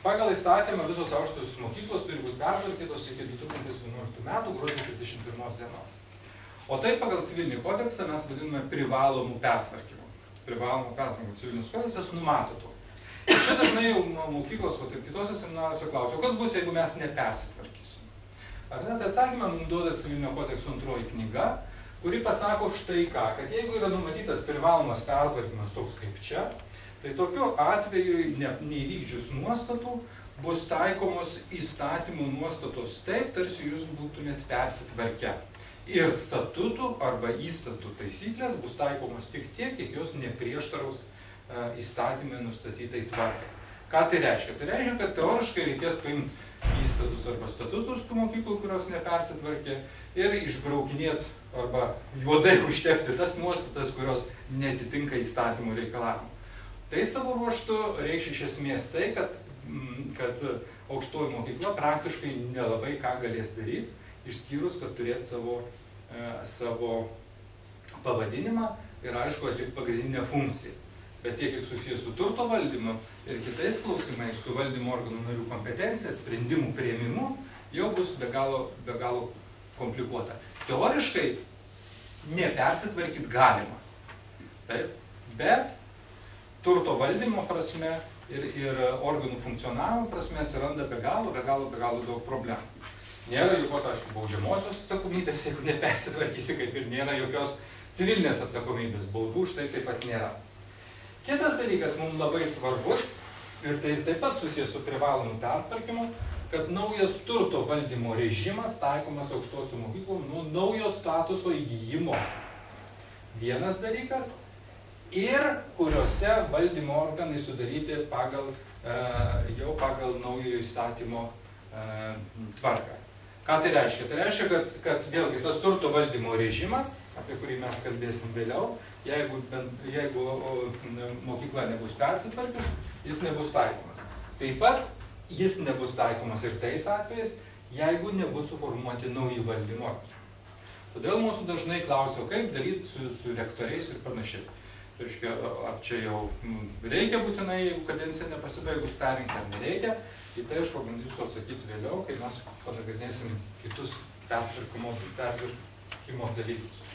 Pagal įstatymą visos aukštosios mokyklos turi būti pertvarkytos iki 2011 metų gruodžio 31 dienos. O tai pagal civilinį kodeksą mes vadiname privalomų pertvarkymų. Privalomų pertvarkymų civilinis kodeksas numato to. Ir čia dažnai jau mokyklos, o taip kitose seminaruose klausia, kas bus, jeigu mes nepersitvarkysim. Ar ne, tai atsakymą mums duoda civilinio kodekso antroji knyga, kuri pasako štai ką, kad jeigu yra numatytas privalomas pertvarkymas toks kaip čia, tai tokiu atveju neįvykdžius nuostatų bus taikomos įstatymų nuostatos taip, tarsi jūs būtumėt persitvarkę. Ir statutų arba įstatų taisyklės bus taikomos tik tiek, kiek jos neprieštaraus įstatymai nustatytai tvarkai. Ką tai reiškia? Tai reiškia, kad teoriškai reikės paimti įstatus arba statutus tų mokyklų, kurios nepersitvarkė, ir išbraukinėti arba juodai užtepti tas nuostatas, kurios netitinka įstatymų reikalavimų. Tai savo ruožtu reikš iš esmės tai, kad aukštoji mokykla praktiškai nelabai ką galės daryti, išskyrus, kad turėtų savo pavadinimą ir aišku atlikti pagrindinę funkciją. Bet tiek, kiek susijęs su turto valdymu ir kitais klausimais, su valdymo organų narių kompetencija, sprendimų priėmimu, jau bus be galo komplikuota. Teoriškai nepersitvarkyti galima, taip, bet turto valdymo prasme ir organų funkcionavimo prasme atsiranda be galo daug problemų. Nėra jokios, aišku, baudžiamosios atsakomybės, jeigu nepersitvarkysi, kaip ir nėra jokios civilinės atsakomybės, baudų štai taip pat nėra. Kitas dalykas mums labai svarbus, ir tai taip pat susijęs su privalomu pertvarkymu, kad naujas turto valdymo režimas taikomas aukštosių mokyklų nuo naujo statuso įgyjimo. Vienas dalykas, ir kuriuose valdymo organai sudaryti jau pagal naujojo įstatymo tvarką. Ką tai reiškia? Tai reiškia, kad vėlgi tas turto valdymo režimas, apie kurį mes kalbėsim vėliau, jeigu mokykla nebus persitvarkius, jis nebus taikomas. Taip pat jis nebus taikomas ir tais atvejais, jeigu nebus suformuoti nauji valdymo organai. Todėl mūsų dažnai klausia, kaip daryti su rektoriais ir panašiai. Tai reiškia, ar čia jau reikia būtinai, jeigu kadencija nepasibaigus, perinkti ar nereikia. Į tai aš pabandysiu atsakyti vėliau, kai mes panagrinėsim kitus pertvarkymo dalykus.